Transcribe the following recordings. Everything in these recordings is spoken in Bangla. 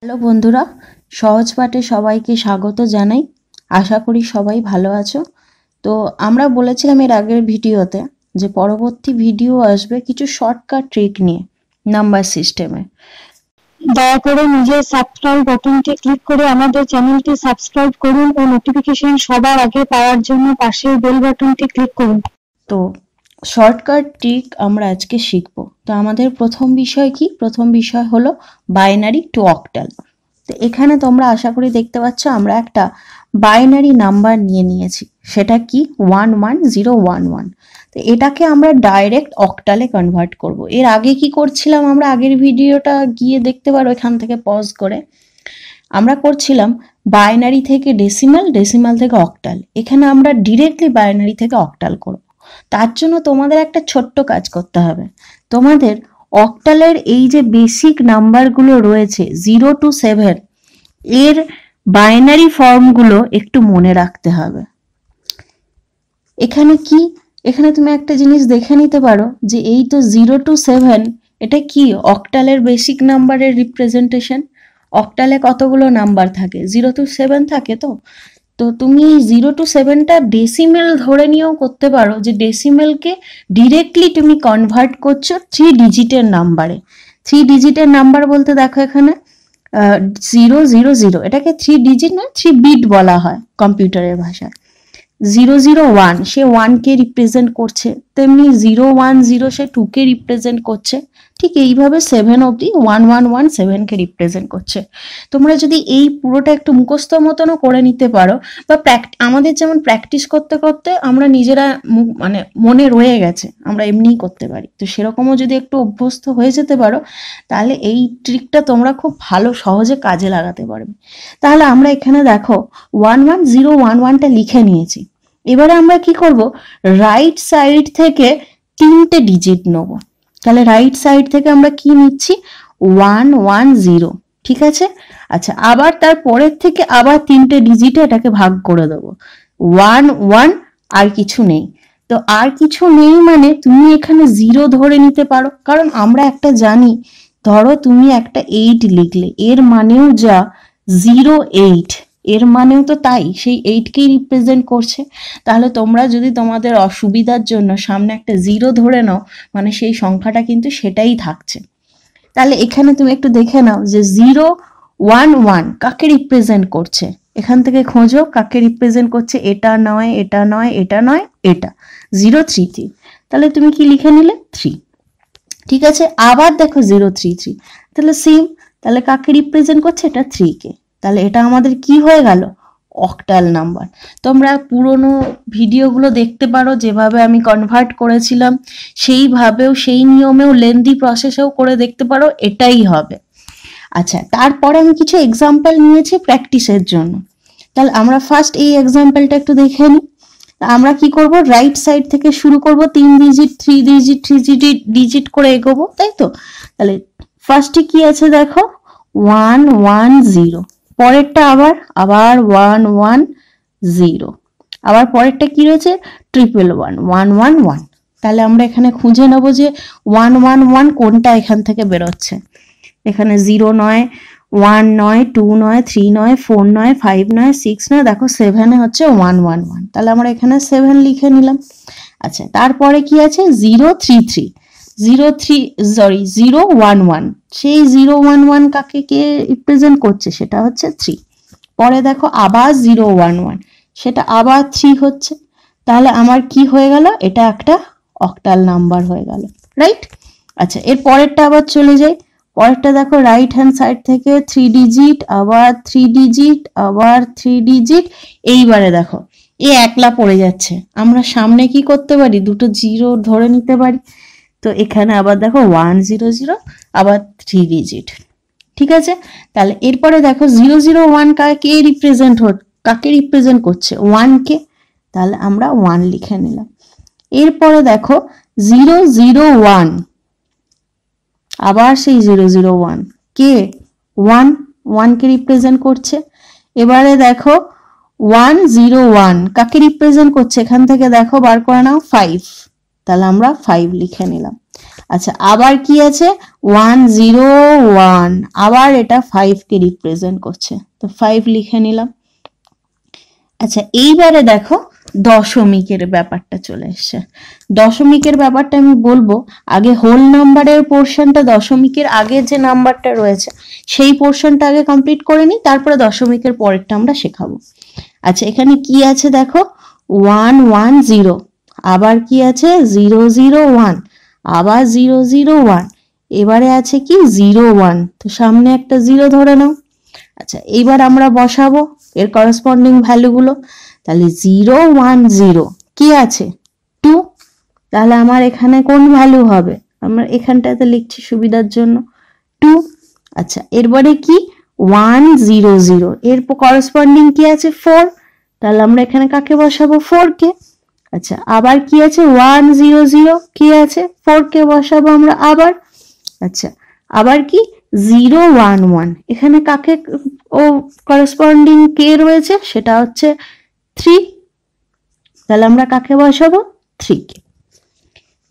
হ্যালো বন্ধুরা, সহজ পাঠে সবাইকে স্বাগত জানাই। আশা করি সবাই ভালো আছো। তো আমরা বলেছিলাম এর আগের ভিডিওতে যে পরবর্তী ভিডিও আসবে কিছু শর্টকাট ট্রিক নিয়ে নাম্বার সিস্টেমে। দয়া করে নিজের সাবস্ক্রাইব বাটনটি ক্লিক করে আমাদের চ্যানেলটি সাবস্ক্রাইব করুন ও নোটিফিকেশন সবার আগে পাওয়ার জন্য পাশের বেল বাটনটি ক্লিক করুন। তো শর্টকাট ট্রিক আমরা আজকে শিখব। তো আমাদের প্রথম বিষয় কি? প্রথম বিষয় হলো বাইনারি টু অক্টাল। তো এখানে তোমরা আশা করি দেখতে পাচ্ছ আমরা একটা বাইনারি নাম্বার নিয়েছি, সেটা কি 11011। তো এটাকে আমরা ডাইরেক্ট অক্টালে কনভার্ট করব। এর আগে কি করছিলাম, আমরা আগের ভিডিওটা গিয়ে দেখতে পারো এখান থেকে পজ করে। আমরা করছিলাম বাইনারি থেকে ডেসিমাল, ডেসিমাল থেকে অক্টাল। এখানে আমরা ডিরেক্টলি বাইনারি থেকে অক্টাল করব। তার জন্য তোমাদের একটা ছোট্ট কাজ করতে হবে। তোমাদের অক্টালের এই যে বেসিক নাম্বারগুলো রয়েছে 0 to 7, এর বাইনারি ফর্মগুলো একটু মনে রাখতে হবে। এখানে কি, এখানে তুমি একটা জিনিস দেখে নিতে পারো যে এই তো 0 to 7, এটা কি অক্টালের বেসিক নাম্বারের রিপ্রেজেন্টেশন। অক্টালে কতগুলো নাম্বার থাকে? 0 to 7 থাকে। তো তো তুমি 0 to 7টা ডেসিমেল ধরে নিয়েও করতে পারো, যে ডেসিমেলকে ডিরেক্টলি তুমি কনভার্ট করছো 3 ডিজিটের নাম্বারে। 3 ডিজিটের নাম্বার বলতে দেখো এখানে 000, এটাকে 3 ডিজিট না 3 বিট বলা হয় কম্পিউটারের ভাষায়। 001 সে 1কে রিপ্রেজেন্ট করছে, তেমনি 010 সে 2কে রিপ্রেজেন্ট করছে। ঠিক এইভাবে 7 অবধি 1117কে রিপ্রেজেন্ট করছে। তোমরা যদি এই পুরোটা একটু মুখস্থ মতনও করে নিতে পারো, বা আমাদের যেমন প্র্যাকটিস করতে করতে আমরা নিজেরা মানে মনে রয়ে গেছে, আমরা এমনিই করতে পারি। তো সেরকমও যদি একটু অভ্যস্ত হয়ে যেতে পারো, তাহলে এই ট্রিকটা তোমরা খুব ভালো সহজে কাজে লাগাতে পারবে। তাহলে আমরা এখানে দেখো 11011টা লিখে নিয়েছি। এবারে আমরা কি করব, রাইট সাইড থেকে 3টে ডিজিট নেব। তাহলে রাইট সাইড থেকে আমরা কি নিচ্ছি? 110, ঠিক আছে। আচ্ছা, আবার তার পরের থেকে আবার 3টে ডিজিটে এটাকে ভাগ করে দেবো। 1 আর কিছু নেই। তো আর কিছু নেই মানে তুমি এখানে 0 ধরে নিতে পারো, কারণ আমরা একটা জানি, ধরো তুমি একটা 8 লিখলে, এর মানেও যা 08, এর মানেও তো তাই, সেই 8কেই রিপ্রেজেন্ট করছে। তাহলে তোমরা যদি তোমাদের অসুবিধার জন্য সামনে একটা 0 ধরে নাও, মানে সেই সংখ্যাটা কিন্তু সেটাই থাকছে। তাহলে এখানে তুমি একটু দেখে নাও যে 011 কাকে রিপ্রেজেন্ট করছে। এখান থেকে খোঁজো কাকে রিপ্রেজেন্ট করছে। এটা নয়, এটা নয়, এটা নয়, এটা 033। তাহলে তুমি কি লিখে নিলে? 3, ঠিক আছে। আবার দেখো 033, তাহলে সেম, তাহলে কাকে রিপ্রেজেন্ট করছে? এটা 3কে। তাহলে এটা আমাদের কি হয়ে গেল? Octal number. তোমরা পুরনো ভিডিওগুলো দেখতে পারো, যেভাবে আমি কনভার্ট করেছিলাম সেইভাবেও, সেই নিয়মেও, লেন্দি প্রসেসেও করে দেখতে পারো, এটাই হবে। আচ্ছা, তারপরে আমি কিছু এক্সাম্পল নিয়েছি প্র্যাকটিসের জন্য। তাহলে আমরা ফার্স্ট এই এক্সাম্পলটা একটু দেখে নিই। আমরা কি করব, রাইট সাইড থেকে শুরু করব, 3 ডিজিট 3 ডিজিট 3 ডিজিট করে এগোবো, তাই তো। তাহলে ফার্স্টে কি আছে দেখো 110, পরেরটা আবার 110, আবার পরেরটা কি রয়েছে 111, তাহলে আমরা এখানে খুঁজে নেবো যে 111 কোনটা এখান থেকে বেরোচ্ছে। এখানে 0 নয়, 1 নয়, 2 নয়, 3 নয়, 4 নয়, 5 নয়, 6 নয়, দেখো 7-এ হচ্ছে 111। তাহলে আমরা এখানে 7 লিখে নিলাম। আচ্ছা, তারপরে কি আছে 033, 011, সেই 011 কাকে কে রিপ্রেজেন্ট করছে? সেটা হচ্ছে 3। পরে দেখো আবার 011, সেটা আবার 3 হচ্ছে। তাহলে আমার কি হয়ে গেল? এটা একটা অক্টাল নাম্বার হয়ে গেল, রাইট। আচ্ছা, এর পরেরটা আবার চলে যাই। পরেরটা দেখো রাইট হ্যান্ড সাইড থেকে 3 ডিজিট, আবার 3 ডিজিট, আবার 3 ডিজিট। এইবারে দেখো এ একলা পড়ে যাচ্ছে, আমরা সামনে কি করতে পারি? দুটো 0 ধরে নিতে পারি। তো এখানে আবার দেখো 100, আবার 3 ডিজিট, ঠিক আছে। তাহলে এরপরে দেখো 001 কাকে রিপ্রেজেন্ট করছে? 1কে। তাহলে আমরা 1 লিখে নিলাম। এরপরে দেখো 001, আবার সেই 001 কে 1 কে রিপ্রেজেন্ট করছে। এবারে দেখো 101 কাকে রিপ্রেজেন্ট করছে? এখান থেকে দেখো বার করে নাও 5, তাহলে আমরা 5 লিখে নিলাম। আচ্ছা, আবার কি আছে 101, আবার এটা 5 কে রিপ্রেজেন্ট করছে, তো 5 লিখে নিলাম। আচ্ছা, এইবারে দেখো দশমিকের ব্যাপারটা চলে এসছে। দশমিকের ব্যাপারটা আমি বলবো, আগে হোল নাম্বারের পোর্শনটা, দশমিকের আগে যে নাম্বারটা রয়েছে সেই পোর্শনটা আগে কমপ্লিট করে নিই, তারপরে দশমিকের পরেরটা আমরা শেখাবো। আচ্ছা, এখানে কি আছে দেখো 110, আবার কি আছে 001, আবার 001, এবারে আছে কি 01, তো সামনে একটা 0 ধরে নাও। আচ্ছা, এইবার আমরা বসাবো এর করসপন্ডিং ভ্যালুগুলো। তাহলে 010 কি আছে 2, তাহলে আমার এখানে কোন ভ্যালু হবে, আমরা এখানটাতে লিখছি সুবিধার জন্য 2। আচ্ছা, এরপরে কি 100, এর করসপন্ডিং কি আছে 4, তাহলে আমরা এখানে কাকে বসাবো 4 কে। আচ্ছা, আবার কি আছে 100, কি আছে 4 কে বসাবো আমরা আবার। আচ্ছা, আবার কি 011, এখানে কাকে ও করসপন্ডিং কে রয়েছে, সেটা হচ্ছে 3, তাহলে আমরা কাকে বসাবো 3 কে।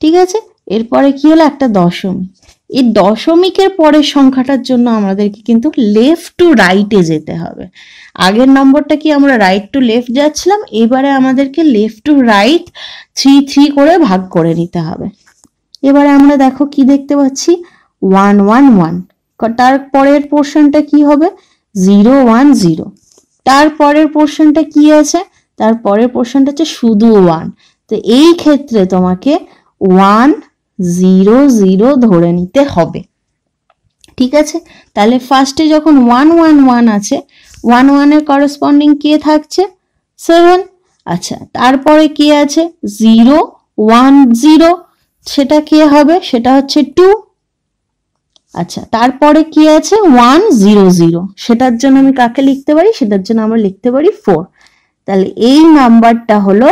ঠিক আছে, এরপরে কি হলো একটা দশমিক। এই দশমিকের পরের সংখ্যাটার জন্য আমাদেরকে কিন্তু লেফট টু রাইটে যেতে হবে। আগের নম্বরটা কি আমরা রাইট টু লেফট যাচ্ছিলাম, এবারে আমাদেরকে লেফট টু রাইট 3 করে ভাগ করে নিতে হবে। এবারে আমরা দেখো কি দেখতে পাচ্ছি 111, তার পরের পোর্শনটা কি হবে 010, তার পরের পোর্শনটা কি আছে, তার পরের পোর্শনটা হচ্ছে শুধু 1, তো এই ক্ষেত্রে তোমাকে 100 ধরে নিতে হবে। ঠিক আছে, তাহলে ফার্স্টে যখন 111 আছে, 11 এর করসপন্ডিং কে থাকছে 7। আচ্ছা, তারপরে কি আছে 010, সেটা কে হবে, সেটা হচ্ছে 2। আচ্ছা, তারপরে কি আছে 100, সেটার জন্য আমি কাকে লিখতে পারি, সেটার জন্য আমরা লিখতে পারি 4। তাহলে এই নাম্বারটা হলো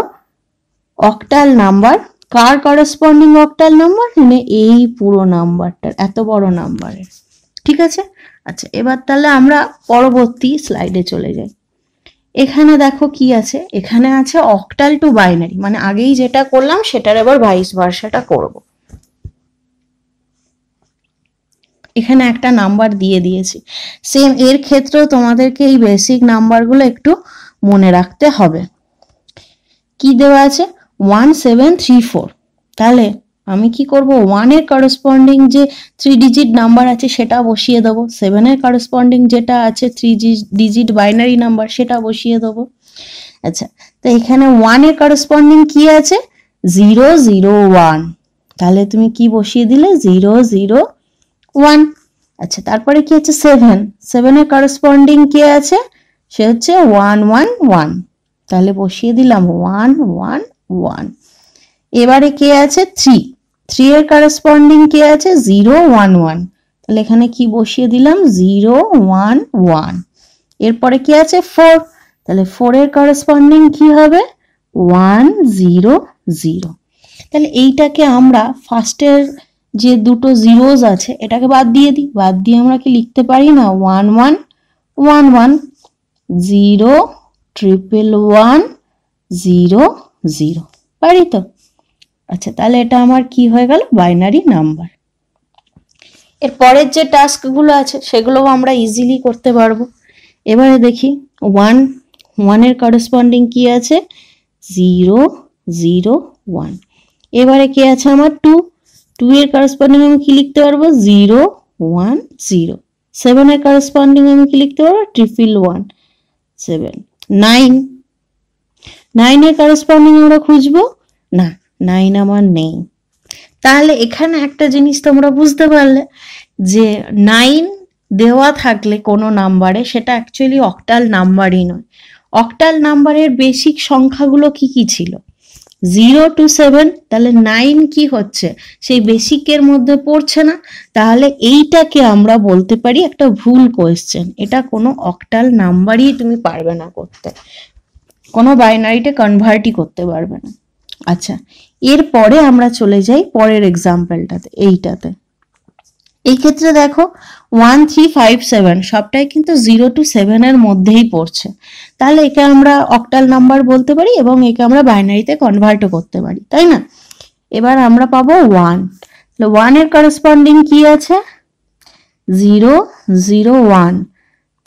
অক্টাল নাম্বার। কার করসপন্ডিং অক্টাল নাম্বার, মানে এই পুরো নাম্বারটার, এত বড় নাম্বারের। ঠিক আছে, আচ্ছা এবার তাহলে আমরা পরবর্তী স্লাইডে চলে যাই। এখানে দেখো কি আছে, এখানে আছে অক্টাল টু বাইনারি, মানে আগেই যেটা করলাম সেটার এবার ভাইস ভার্সাটা করব। এখানে একটা নাম্বার দিয়ে দিয়েছি, সেম এর ক্ষেত্রেও তোমাদেরকে এই বেসিক নাম্বারগুলো একটু মনে রাখতে হবে। কি দেওয়া আছে 1734, তাহলে আমি কি করব 1 এর করসপন্ডিং যে 3 ডিজিট নাম্বার আছে সেটা বসিয়ে দেবো, 7 এর করসপন্ডিং যেটা আছে 3 ডিজিট বাইনারি নাম্বার সেটা বসিয়ে দেবো। আচ্ছা, তো এখানে 1 এর করসপন্ডিং কি আছে 001, তাহলে তুমি কি বসিয়ে দিলে 001। আচ্ছা, তারপরে কি আছে 7 এর করসপন্ডিং কে আছে, সে হচ্ছে 111, তাহলে বসিয়ে দিলাম 111। এবারে কে আছে 3 এর করসপন্ডিং কে আছে 011, তাহলে এখানে কি বসিয়ে দিলাম 011। এরপরে কি আছে 4, তাহলে 4 এর করসপন্ডিং কি হবে 100। তাহলে এইটাকে আমরা ফার্স্টের যে দুটো জিরোজ আছে এটাকে বাদ দিয়ে দিই, বাদ দিয়ে আমরা কি লিখতে পারি না 1111 01110 পারি তো। আচ্ছা, তাহলে এটা আমার কি হয়ে গেল বাইনারি নাম্বার। এর পরের যে টাস্কগুলো আছে সেগুলোও আমরা ইজিলি করতে পারবো। এবারে দেখি 1 এর করসপন্ডিং কি আছে 001। এবারে কি আছে আমার 2 এর করসপন্ডিং আমি কি লিখতে পারবো 010। 7 এর করসপন্ডিং আমি কি লিখতে পারবো 111 7। 9 এর করসপন্ডিং আমরা খুঁজবো না, 9 আমার নেই। তাহলে এখানে একটা জিনিস তোমরা বুঝতে পারলে যে 9 দেওয়া থাকলে কোনো নাম্বারে সেটা অ্যাকচুয়ালি অক্টাল নাম্বারই নয়। অক্টাল নাম্বারের বেসিক সংখ্যাগুলো কি কি ছিল 0 to 7, তাহলে 9 কি হচ্ছে সেই বেসিকের মধ্যে পড়ছে না, তাহলে এইটাকে আমরা বলতে পারি একটা ভুল কোয়েশ্চেন। এটা কোনো অক্টাল নাম্বারই তুমি পারবে না করতে, কোনো বাইনারিতে কনভার্টই করতে পারবে না। আচ্ছা, এরপরে আমরা চলে যাই পরের এক্সাম্পলটাতে, এইটাতে। এই ক্ষেত্রে দেখো 1357 সবটাই কিন্তু 0 to 7 এর মধ্যেই পড়ছে, তাহলে একে আমরা অক্টাল নাম্বার বলতে পারি এবং একে আমরা বাইনারিতে কনভার্টও করতে পারি, তাই না। এবার আমরা পাবো 1, 1 এর করসপন্ডিং কি আছে 0 0 1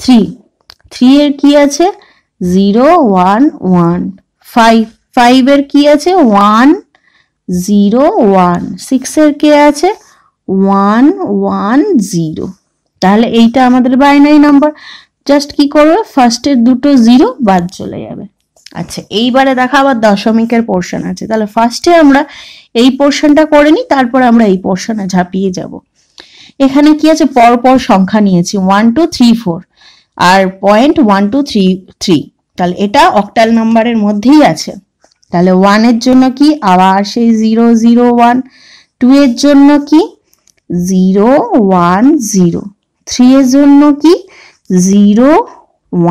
3 3 এর কি আছে 0 1 1 5 5 এর কি আছে 1 0 1 6 এর কি আছে 1 1 0 তাহলে এইটা আমাদের বাইনারি নাম্বার জাস্ট কি করবে ফার্স্টের দুটো 0 বাদ চলে যাবে আচ্ছা এইবারে দেখা আবার দশমিকের পোরশন আছে তাহলে ফার্স্টে আমরা এই পোরশনটা করে নিই তারপর আমরা এই পোরশনে ঝাঁপিয়ে যাব এখানে কি আছে পরপর সংখ্যা নিয়েছি 1 2 3 4 আর পয়েন্ট 1 2 3 3 তাহলে এটা অক্টাল নাম্বারের মধ্যেই আছে তাহলে 1 এর জন্য কি আবার সেই 0 0 1 2 এর জন্য কি 0 1 0 3 এর জন্য কি 0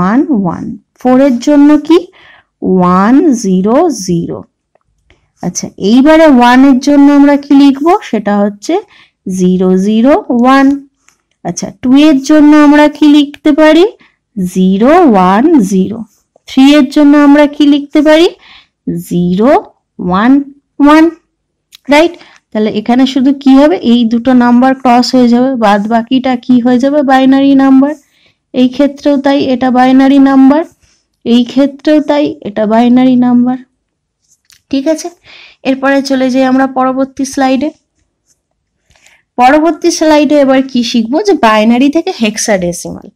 1 1 4 এর জন্য কি 1 0 0 আচ্ছা এইবারে 1 এর জন্য আমরা কি লিখব সেটা হচ্ছে 0 0 1 আচ্ছা 2 এর জন্য আমরা কি লিখতে পারি 0 1 0 3 এর জন্য আমরা কি লিখতে পারি 0 1 1 রাইট তাহলে এখানে শুধু কি হবে এই দুটো নাম্বার ক্রস হয়ে যাবে বাদ বাকিটা কি হয়ে যাবে বাইনারি নাম্বার এই ক্ষেত্রেও তাই এটা বাইনারি নাম্বার এই ক্ষেত্রেও তাই এটা বাইনারি নাম্বার ঠিক আছে এরপরে চলে যাই আমরা পরবর্তী স্লাইডে এবার কি শিখবো যে বাইনারি থেকে হেক্সাডেসিমাল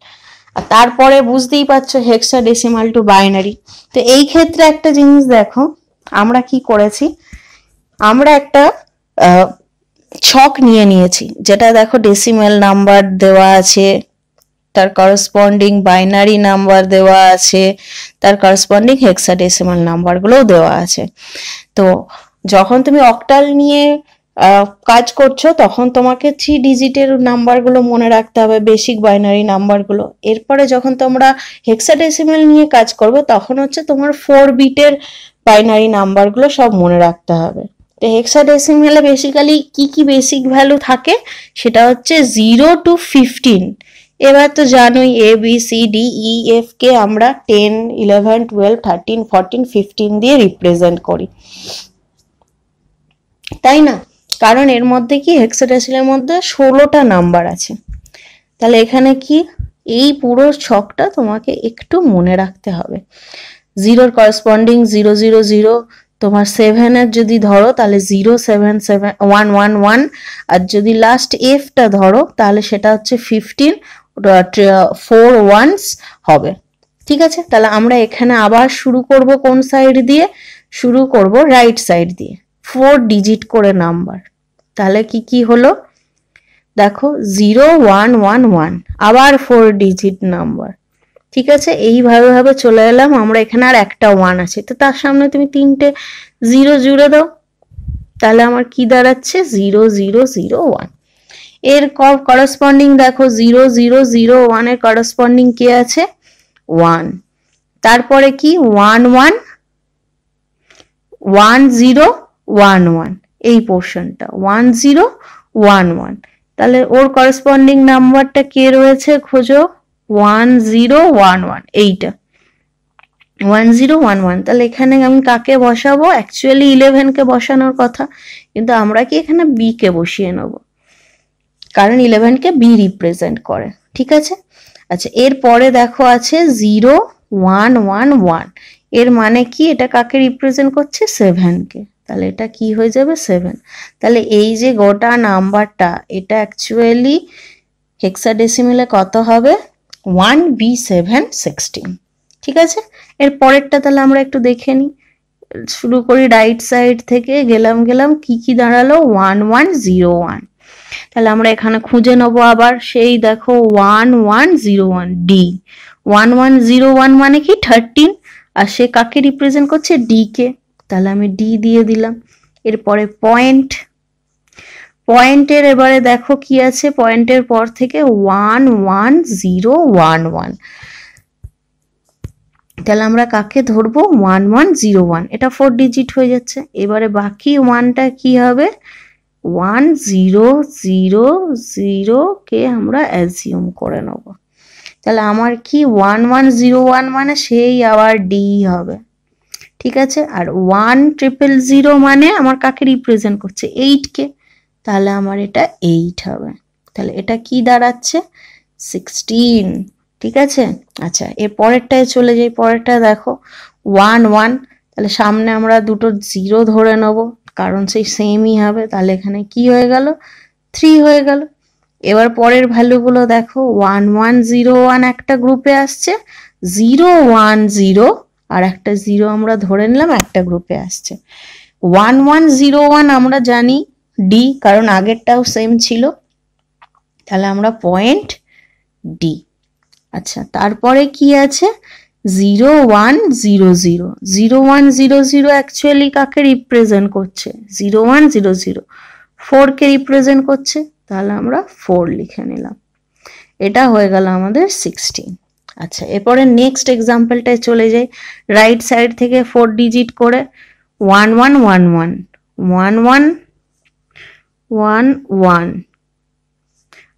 আর তারপরে বুঝতেই পারছো হেক্সাডেসিমাল টু বাইনারি তো এই ক্ষেত্রে একটা জিনিস দেখো আমরা কি করেছি আমরা একটা ছক নিয়েছি যেটা দেখো ডেসিমাল নাম্বার দেওয়া আছে তার করসপন্ডিং বাইনারি নাম্বার দেওয়া আছে তার করসপন্ডিং হেক্সাডেসিমাল নাম্বারগুলোও দেওয়া আছে তো যখন তুমি অক্টাল নিয়ে কাজ করছো তখন তোমাকে 3 ডিজিটের নাম্বারগুলো মনে রাখতে হবে বেসিক বাইনারি নাম্বারগুলো এরপরে যখন তোমরা হেক্সাডেসিমাল নিয়ে কাজ করবে তখন হচ্ছে তোমার 4 বিটের বাইনারি নাম্বারগুলো সব মনে রাখতে হবে তো হেক্সাডেসিমালে বেসিক্যালি কি বেসিক ভ্যালু থাকে সেটা হচ্ছে 0 to 15 এবার তো জানোই A B C D E F কে আমরা 10 11 12 13 14 15 দিয়ে রিপ্রেজেন্ট করি তাই না কারণ এর মধ্যে কি হেক্সাডেসিমালের মধ্যে 16টা নাম্বার আছে তাহলে এখানে কি এই পুরো ছকটা তোমাকে একটু মনে রাখতে হবে 0 এর করসপন্ডিং 0 0 0 তোমার 7 এর যদি ধরো তাহলে 0 7 7 1 1 1 আর যদি লাস্ট এফ টা ধরো তাহলে সেটা হচ্ছে 15 4 ones হবে ঠিক আছে তাহলে আমরা এখানে আবার শুরু করব কোন সাইড দিয়ে শুরু করব রাইট সাইড দিয়ে 4 ডিজিট করে নাম্বার তাহলে কি হলো দেখো 0 1 1 1 আবার 4 ডিজিট নাম্বার ঠিক আছে এইভাবে চলে এলাম আমরা এখানে আর একটা 1 আছে তো তার সামনে তুমি তিনটে 0 জুড়ে দাও তাহলে আমার কি দাঁড়াচ্ছে 0 0 0 1 এর করসপন্ডিং দেখো 0 0 0 1 এর করসপন্ডিং কি আছে 1 তারপরে কি 1 1 1 0 1 1 এই পোরশনটা 1 0 1 1 তাহলে ওর করসপন্ডিং নাম্বারটা কে রয়েছে খোঁজো 1 0 1 1 এইটা 1 0 1 1 তাহলে এখানে আমি কাকে বসাবো অ্যাকচুয়ালি 11 কে বসানোর কথা কিন্তু আমরা কি এখানে বি কে বসিয়ে নেব কারণ 11 কে বি রিপ্রেজেন্ট করে ঠিক আছে আচ্ছা এরপরে দেখো আছে 0 1 1 1 এর মানে কি এটা কাকে রিপ্রেজেন্ট করছে 7 কে তাহলে এটা কি হয়ে যাবে 7 তাহলে এই যে গোটা নাম্বারটা এটা অ্যাকচুয়ালি হেক্সাডেসিমালে কত হবে 1b7 16 ঠিক আছে এর পরেরটা তাহলে আমরা একটু দেখে নিই শুরু করি রাইট সাইড থেকে গেলাম কি দাঁড়ালো 1101 তাহলে আমরা এখানে খুঁজে নেবো আবার সেই দেখো 1101 ডি 1101 মানে কি 13 আর সে কাকে রিপ্রেজেন্ট করছে ডি কে তাহলে আমি ডি দিয়ে দিলাম এরপরে পয়েন্টের এবারে দেখো কি আছে পয়েন্টের পর থেকে 11011 তাহলে আমরা কাকে ধরবো 1101 এটা 4 ডিজিট হয়ে যাচ্ছে এবারে বাকি 1টা কি হবে 1000 কে আমরা অ্যাজিউম করে নেব তাহলে আমার কি 1101 মানে সেই আবার ডি হবে ঠিক আছে আর 1000 মানে আমার কাকে রিপ্রেজেন্ট করছে 8 কে তাহলে আমার এটা 8 হবে। তাহলে এটা কি দাঁড়াচ্ছে 16, ঠিক আছে। আচ্ছা এর পরেরটায় চলে যাই, পরেরটা দেখো 1 1, তাহলে সামনে আমরা দুটো 0 ধরে নেব কারণ সেই সেমই হবে, তাহলে এখানে কি হয়ে গেল 3 হয়ে গেল। এবার পরের ভ্যালুগুলো দেখো 1 1 0 1 একটা গ্রুপে আসছে, 0 1 0 আর একটা 0 আমরা ধরে নিলাম একটা গ্রুপে আসছে। 1 1 0 1 আমরা জানি ডি, কারণ আগেরটাও সেম ছিল, তাহলে আমরা পয়েন্ট ডি। আচ্ছা তারপরে কি আছে 0 1 0 0, 0 1 0 0 অ্যাকচুয়ালি কাকে রিপ্রেজেন্ট করছে 0 1 0 0 4 কে রিপ্রেজেন্ট করছে, তাহলে আমরা 4 লিখে নিলাম। এটা হয়ে গেল আমাদের 16। আচ্ছা এরপরে নেক্সট এক্সাম্পলটায় চলে যাই, রাইট সাইড থেকে 4 ডিজিট করে 1 1 1 1 1 1 1 1।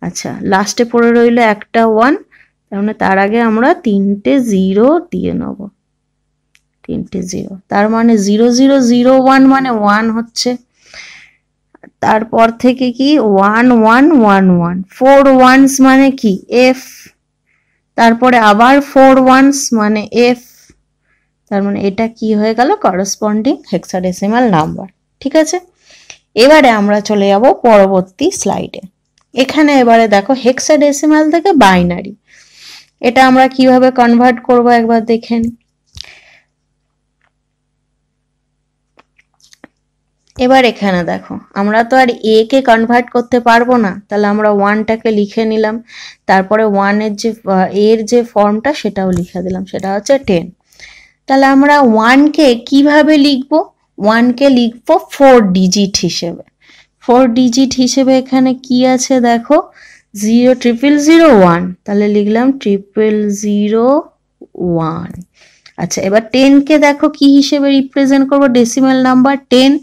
আচ্ছা লাস্টে পড়ে রইল একটা 1, তার মানে তার আগে আমরা 3টে 0 দিয়ে নেব, 3টে 0, তার মানে 0 0 0 1 মানে 1 হচ্ছে। তারপর থেকে কি 1 1 1 1, 4 ones মানে কি এফ, তারপরে আবার 4 ones মানে এফ, তার মানে এটা কি হয়ে গেল করসপন্ডিং হেক্সাডেসিমাল নাম্বার, ঠিক আছে। এবারে আমরা চলে যাব পরবর্তী স্লাইডে। এখানে এবারে দেখো হেক্সাডেসিমাল থেকে বাইনারি, এটা আমরা কিভাবে কনভার্ট করব একবার দেখে নিই। এবার এখানে দেখো আমরা তো আর এ কে কনভার্ট করতে পারবো না, তাহলে আমরা 1টাকে লিখে নিলাম, তারপরে 1 এর যে এর যে ফর্মটা সেটাও লিখে দিলাম, সেটা হচ্ছে 10। তাহলে আমরা 1 কে কিভাবে লিখবো, 1 কে লিখবো 4 ডিজিট হিসেবে। 4 ডিজিট হিসেবে এখানে কি আছে দেখো 0 0 0 1, তাহলে লিখলাম 0 0 1। আচ্ছা এবার 10 কে দেখো কি হিসেবে রিপ্রেজেন্ট করব, ডেসিমাল নাম্বার 10,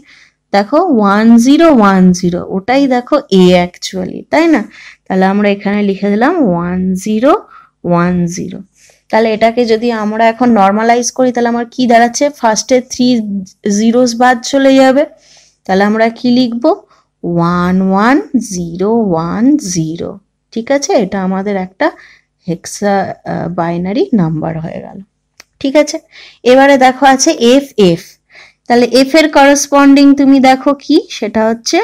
দেখো 1 0 1 0, ওটাই দেখো এ অ্যাকচুয়ালি, তাই না। তাহলে আমরা এখানে লিখে দিলাম 1 0 1 0। তাহলে এটাকে যদি আমরা এখন নর্মালাইজ করি তাহলে আমার কি দাঁড়াচ্ছে, ফার্স্টে 3 জিরোস বাদ চলে যাবে, তাহলে আমরা কি লিখবো 1 1 0 1 0, ঠিক আছে। এটা আমাদের একটা হেক্সা বাইনারি নাম্বার হয়ে গেল, ঠিক আছে। এবারে দেখো আছে এফ এফ, তাহলে এফ এর করসপন্ডিং তুমি দেখো কি, সেটা হচ্ছে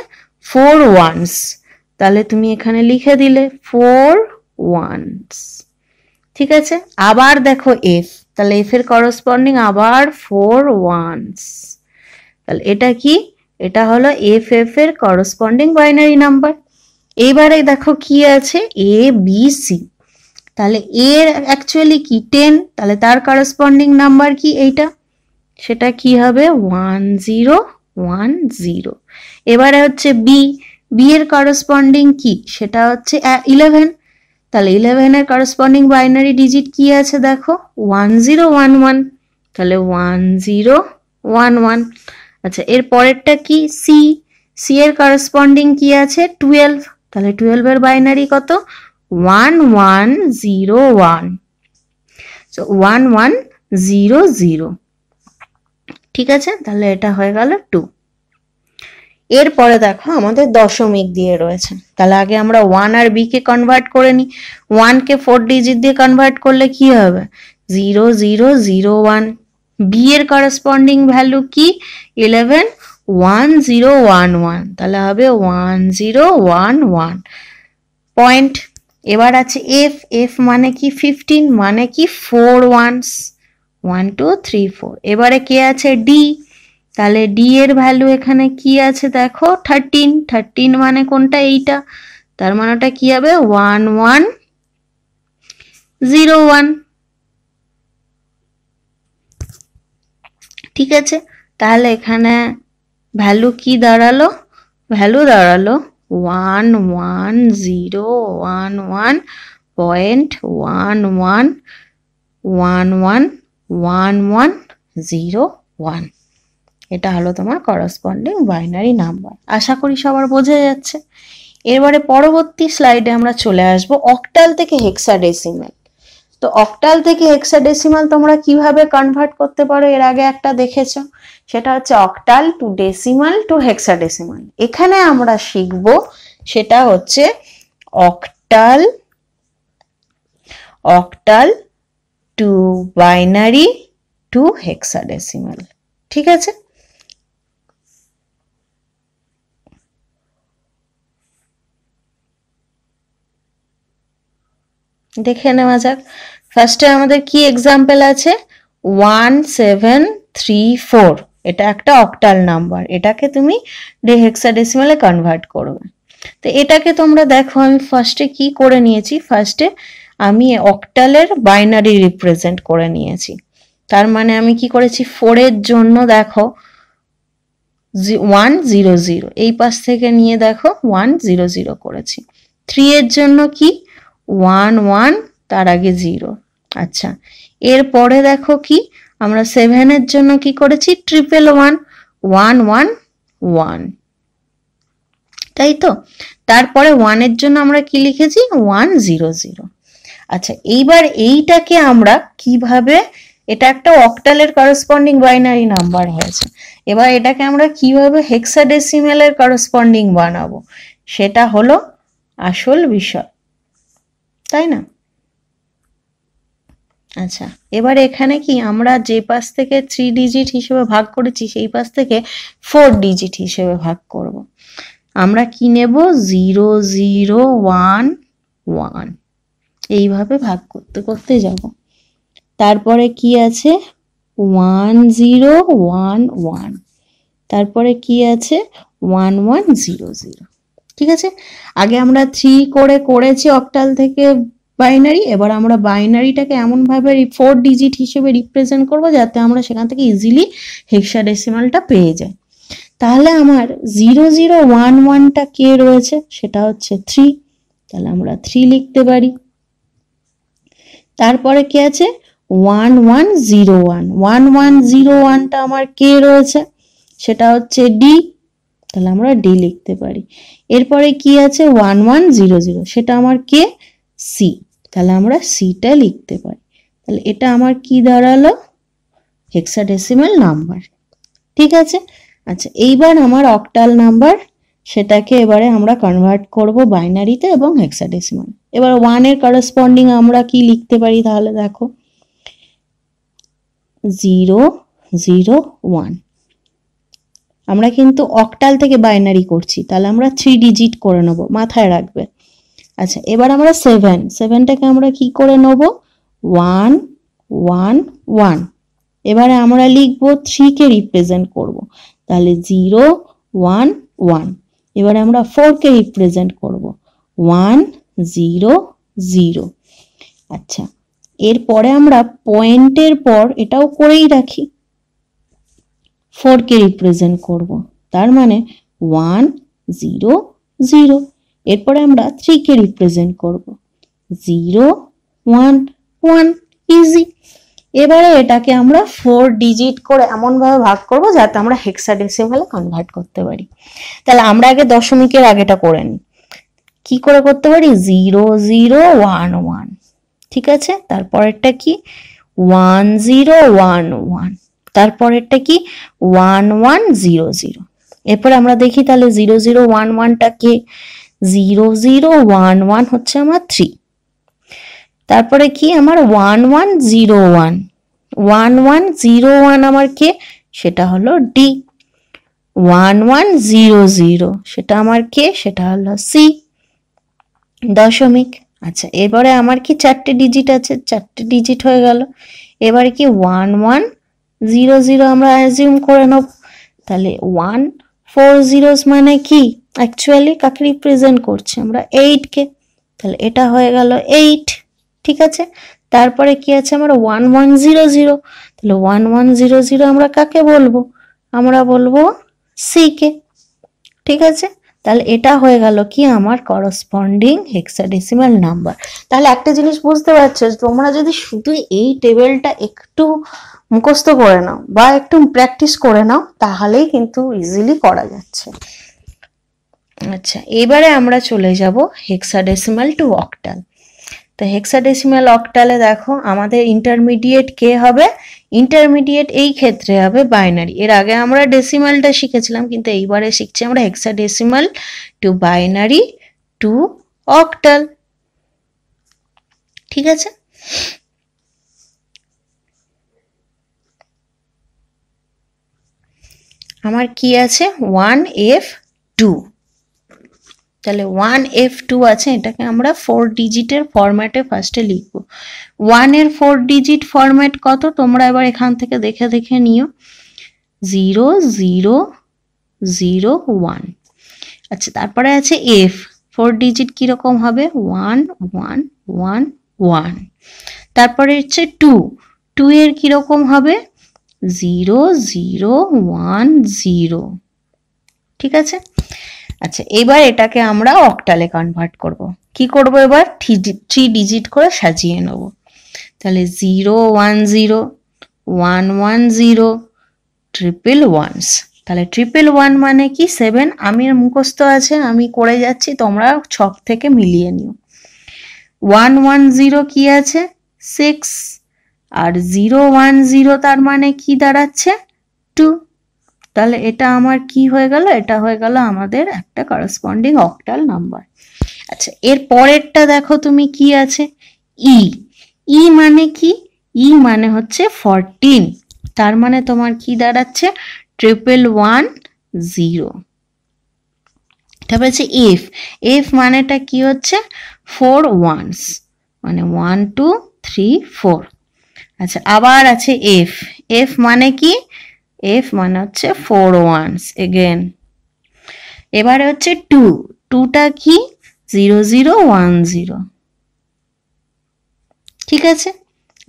4 ones, তাহলে তুমি এখানে লিখে দিলে 4 ones, ঠিক আছে। আবার দেখো এফ, তাহলে এফ এর করসপন্ডিং আবার 4 ones, তাহলে এটা কি, এটা হলো এফ এফ এর করসপন্ডিং বাইনারি নাম্বার। এবারে দেখো কি আছে এ বি সি, তাহলে এর অ্যাকচুয়ালি কি 10, তাহলে তার করসপন্ডিং নাম্বার কি এইটা, সেটা কি হবে 1 0 1 0। এবারে হচ্ছে বি, বি এর করসপন্ডিং কি, সেটা হচ্ছে 11, তাহলে 11 এর করসপন্ডিং বাইনারি ডিজিট কি আছে দেখো 1 0 1 1, তাহলে 1 0 1 1। আচ্ছা এর পরেরটা কি সি, সি এর করসপন্ডিং কি আছে 12, তাহলে 12 এর বাইনারি কত 1 1 0 1, সো 1 1 0 0, ঠিক আছে। তাহলে এটা হয়ে গেল 2। এরপরে দেখো আমাদের দশমিক দিয়ে রয়েছে, তাহলে আগে আমরা 1 আর বি কে কনভার্ট করে নিই। 1 কে 4 ডিজিট দিয়ে কনভার্ট করলে কি হবে 0 0 0 1, বি এর করসপন্ডিং ভ্যালু কি 11 1 0 1 1, তাহলে হবে 1 0 1 1 পয়েন্ট। এবার আছে এফ, এফ মানে কি 15, মানে কি 4 ones 1 2 3 4। এবারে কে আছে ডি, তাহলে ডি এর ভ্যালু এখানে কি আছে দেখো 13, 13 মানে কোনটা এইটা, তার মানে ওটা কি হবে 1 1 0 1, ঠিক আছে। তাহলে এখানে ভ্যালু কি দাঁড়ালো, ভ্যালু দাঁড়ালো 1 1 0 1 1 পয়েন্ট 1 1 1 1 1 1 0 1, এটা হলো তোমার করসপন্ডিং বাইনারি নাম্বার। আশা করি সবার বোঝা যাচ্ছে। এবারে পরবর্তী স্লাইডে আমরা চলে আসব অক্টাল থেকে হেক্সাডেসিমাল। তো অক্টাল থেকে হেক্সাডেসিমাল তোমরা কিভাবে কনভার্ট করতে পারো এর আগে একটা দেখেছো, সেটা হচ্ছে octal two decimal two hexadecimal. এখানে আমরা শিখব সেটা হচ্ছে octal two binary two hexadecimal. ঠিক আছে, দেখে নেওয়া যাক। ফার্স্টে আমাদের কি এক্সাম্পল আছে, 1734, এটা একটা অক্টাল নাম্বার, এটাকে তুমি হেক্সাডেসিমালে কনভার্ট করবে। তো এটাকে তোমরা দেখো আমি ফার্স্টে কি করে নিয়েছি, ফার্স্টে আমি অক্টালের বাইনারি রিপ্রেজেন্ট করে নিয়েছি। তার মানে আমি কি করেছি, 4 এর জন্য দেখো 100, এই পাশ থেকে নিয়ে দেখো 100 করেছি। 3 এর জন্য কি 11, তার আগে 0। আচ্ছা, এরপরে দেখো কি আমরা 7 এর জন্য কি করেছি, 111, 111, তাই তো। তারপরে 1 এর জন্য আমরা কি লিখেছি, 100। আচ্ছা, এইবার এইটাকে আমরা কিভাবে, এটা একটা অক্টালের করসপন্ডিং বাইনারি নাম্বার হয়েছে, এবার এটাকে আমরা কিভাবে হেক্সাডেসিমালের করসপন্ডিং বানাবো সেটা হলো আসল বিষয়, তাই না। আচ্ছা, এবার এখানে কি আমরা যে পাশ থেকে 3 ডিজিট হিসেবে ভাগ করেছি সেই পাশ থেকে 4 ডিজিট হিসেবে ভাগ করব। আমরা কি নেব, 0 0 1 1, এইভাবে ভাগ করতে করতে যাব। তারপরে কি আছে 1 0 1 1, তারপরে কি আছে 1 1 0 0। ঠিক আছে, আগে আমরা 3 করে করেছি অক্টাল থেকে বাইনারি, এবার আমরা বাইনারিটাকে এমন ভাবে 4 ডিজিট হিসেবে রিপ্রেজেন্ট করব যাতে আমরা সেখান থেকে ইজিলি হেক্সাডেসিমালটা পেয়ে যাই। তাহলে আমার 0 0 1 1টা কে রয়েছে, সেটা হচ্ছে 3, তাহলে আমরা 3 লিখতে পারি। তারপরে কি আছে 1 1 0 1, 1 1 0 1টা আমার কে রয়েছে, সেটা হচ্ছে ডি, তাহলে আমরা ডি লিখতে পারি। এরপরে কি আছে 1 1 0 0, সেটা আমার কে, সি, তাহলে আমরা সিটা লিখতে পারি। তাহলে এটা আমার কি দাঁড়ালো, হেক্সাডেসিমাল নাম্বার। ঠিক আছে, আচ্ছা এইবার আমার অক্টাল নাম্বার, সেটাকে এবারে আমরা কনভার্ট করব বাইনারিতে এবং হেক্সাডেসিমাল। এবার 1 এর করসপন্ডিং আমরা কি লিখতে পারি, তাহলে দেখো 0 0 1, আমরা কিন্তু অক্টাল থেকে বাইনারি করছি, তাহলে আমরা 3 ডিজিট করে নেব, মাথায় রাখবে। আচ্ছা, এবার আমরা 7টাকে আমরা কি করে নেব, 1 1 1, এবারে আমরা লিখবো 3 কে রিপ্রেজেন্ট করব, তাহলে 0 1 1, এবারে আমরা 4 কে রিপ্রেজেন্ট করব, 1 0 0। আচ্ছা, এরপরে আমরা পয়েন্টের পর এটাও করেই রাখি, 4 কে রিপ্রেজেন্ট করব, তার মানে 1 0 0। এরপরে আমরা 3 কে রিপ্রেজেন্ট করব, 0 1 1, ইজি। এবারে এটাকে আমরা 4 ডিজিট করে এমন ভাবে ভাগ করব যাতে আমরা হেক্সাডেসিমালে কনভার্ট করতে পারি। তাহলে আমরা আগে দশমিকের আগেটা করে নিই, কি করে করতে পারি, 0 0 1 1, ঠিক আছে। তারপরেরটা কি 1 0 1 1, তারপরেরটা কি 1 1 0 0। এরপর আমরা দেখি তাহলে 0 0 1 1টা কে, 0 0 1 1 হচ্ছে আমার 3। তারপরে কি আমার 1 1 0 1, 1 1 0 1 আমার কে, সেটা হলো ডি। 1 1 0 0, সেটা আমার কে, সেটা হলো সি, দশমিক। আচ্ছা, এবারে আমার কি 4টে ডিজিট আছে, 4টে ডিজিট হয়ে গেল। এবারে কি 1 1 0 0 আমরা অ্যাজিউম করে নেব, তাহলে 1 4 zeros মানে কি, অ্যাকচুয়ালি কাকে রিপ্রেজেন্ট করছে, আমরা 8 কে, তাহলে এটা হয়ে গেল 8। ঠিক আছে, তারপরে কি আছে আমার 1 1 0 0, তাহলে 1 1 0 0 আমরা কাকে বলবো, আমরা বলবো সি কে। ঠিক আছে, তাহলে এটা হয়ে গেল কি আমার করসপন্ডিং হেক্সাডেসিমাল নাম্বার। তাহলে একটা জিনিস বুঝতে পারছো, তোমরা যদি শুধু এই টেবিলটা একটু মুখস্থ করে নাও বা একটু প্র্যাকটিস করে নাও তাহলেই কিন্তু ইজিলি করা যাচ্ছে। আচ্ছা, এবারে আমরা চলে যাব হেক্সাডেসিমাল টু অক্টাল। তো হেক্সাডেসিমাল অক্টালে দেখো আমাদের ইন্টারমিডিয়েট কে হবে, ইন্টারমিডিয়েট এই ক্ষেত্রে হবে বাইনারি। এর আগে আমরা ডেসিমালটা শিখেছিলাম, কিন্তু এইবারে শিখছি আমরা hexadecimal two binary two octal. ঠিক আছে, আমার কি আছে 1F2, তাহলে 1F2 আছে, এটাকে আমরা 4 ডিজিটের ফরম্যাটে ফার্স্টে লিখবো। 1 এর 4 ডিজিট ফরম্যাট কত তোমরা এবার এখান থেকে দেখে দেখে নিও, 0 0 0 1। আচ্ছা, তারপরে আছে F, 4 ডিজিট কিরকম হবে 1 1 1 1। তারপরে হচ্ছে 2, 2 এর কিরকম হবে 0 0 1 0। ঠিক আছে, আচ্ছা এবার এটাকে আমরা অক্টালে কনভার্ট করব। কি করব এবার 3 ডিজিট করে সাজিয়ে নেব। তাহলে 0 1 0 1 1 0 ট্রিপল ওয়ানস। তাহলে ট্রিপল ওয়ান মানে কি 7, আমি মুখস্থ আছে আমি করে যাচ্ছি, তোমরা ছক থেকে মিলিয়ে নিও। 1 1 0 কি আছে 6, আর 0 1 0 তার মানে কি দাঁড়াচ্ছে 2। তাহলে এটা আমার কি হয়ে গেল, এটা হয়ে গেল আমাদের একটা করসপন্ডিং অক্টাল নাম্বার। আচ্ছা, এর পরেরটা দেখো তুমি কি আছে ই, ই মানে কি, ই মানে হচ্ছে 14, তার মানে তোমার কি দাঁড়াচ্ছে 1110। তারপর আছে এফ, এফ মানেটা কি হচ্ছে 4 ones, মানে 1 2 3 4। আচ্ছা, আবার আছে এফ, এফ মানে কি, এফ মানে হচ্ছে 4 ones এগেন। এবারে হচ্ছে 2, 2টা কি 0 0 1 0। ঠিক আছে,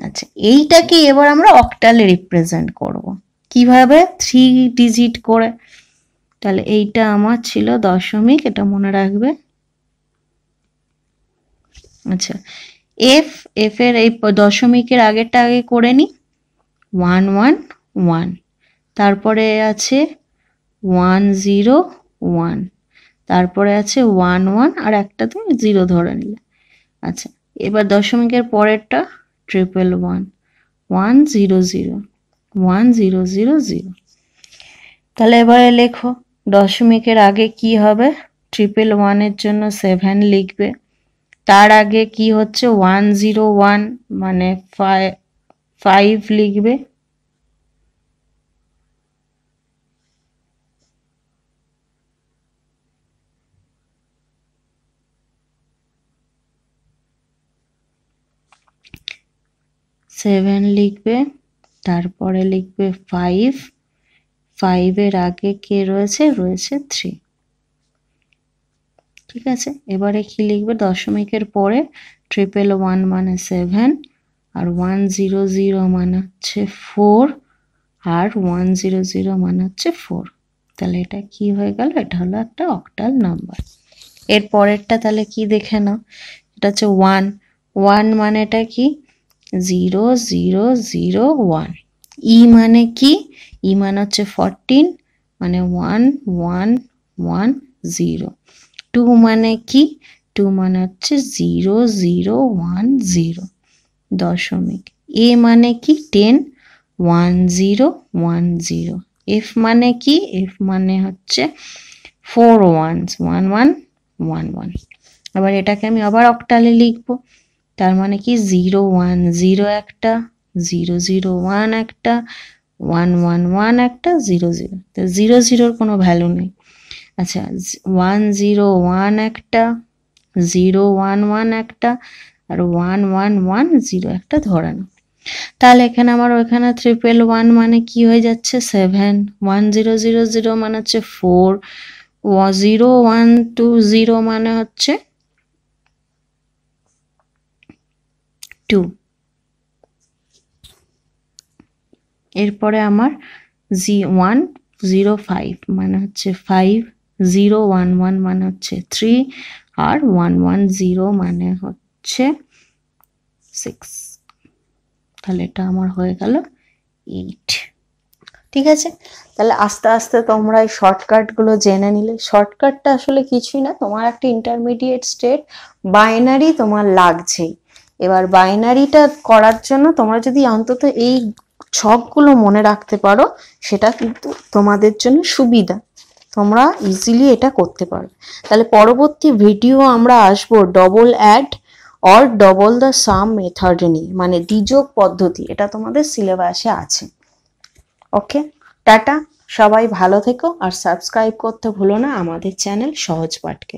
আচ্ছা এইটাকে এবার আমরা অক্টালে রিপ্রেজেন্ট করব কিভাবে 3 ডিজিট করে। তাহলে এইটা আমার ছিল দশমিক, এটা মনে রাখবে। আচ্ছা, এফ, এফ এর এই দশমিকের আগেরটা আগে করে নি 1 1 1। তারপরে আছে 1 0 1, তারপরে আছে 1 1 আর একটা তুমি 0 ধরে নিলে। আচ্ছা, এবার দশমিকের পরেরটা 111 1 0 0 1 0 0 0। তাহলে এবারে লেখো দশমিকের আগে কি হবে, 111 এর জন্য 7 লিখবে, তার আগে কি হচ্ছে 101 মানে 5 লিখবে, লিখবে, তারপরে লিখবে 5, 5 এর আগে কে রয়েছে, রয়েছে 3। ঠিক আছে, এবারে কি লিখবে দশমিকের পরে 111 মানে 7, আর 100 মানে হচ্ছে 4, আর 100 মানে হচ্ছে 4। তাহলে এটা কি হয়ে গেল, এটা হলো একটা অক্টাল নাম্বার। এর পরেরটা তাহলে কি দেখে নাও, এটা হচ্ছে 1, 1 মানে এটা কি 0 0 0 1। ই মানে কি, ই মানে হচ্ছে 14 মানে 1 1 1 0। 2 মানে কি, 2 মানে হচ্ছে 0 0 1 0 দশমিক। এ মানে কি 10 1 0 1 0। এফ মানে কি, এফ মানে হচ্ছে 4 ones 1 1 1 1। আবার এটাকে আমি আবার অক্টালে লিখবো, তার মানে কি 0 1 0 একটা, 0 0 1 একটা, 1 1 1 একটা, 0 0। তো 0 0 কোনো ভ্যালু নেই। আচ্ছা, 1 0 1 একটা, 0 1 1 একটা, আর 1 1 1 0 একটা ধরে নাও। তাহলে এখানে আমার ওইখানে 111 মানে কি হয়ে যাচ্ছে 7, 1 0 0 0 মানে হচ্ছে 4, 0 1 2 0 মানে হচ্ছে 2। এরপরে আমার 1 0 5 মানে হচ্ছে 5, 0 1 1 মানে হচ্ছে 3, আর 1 1 0 মানে হচ্ছে 6। তাহলে এটা আমার হয়ে গেল 8। ঠিক আছে, তাহলে আস্তে আস্তে তোমরা এই শর্টকাটগুলো জেনে নিলে। শর্টকাটটা আসলে কিছুই না, তোমার একটা ইন্টারমিডিয়েট স্টেট বাইনারি তোমার লাগছেই, এবার বাইনারিটা করার জন্য তোমরা যদি অন্তত এই ছকগুলো মনে রাখতে পারো সেটা কিন্তু তোমাদের জন্য সুবিধা, তোমরা ইজিলি এটা করতে পারবে। তাহলে পরবর্তী ভিডিও আমরা আসবো double add or double the sum method নিয়ে, মানে দ্বিযোগ পদ্ধতি, এটা তোমাদের সিলেবাসে আছে। ওকে, টাটা, সবাই ভালো থেকো আর সাবস্ক্রাইব করতে ভুলো না আমাদের চ্যানেল সহজ পাঠকে।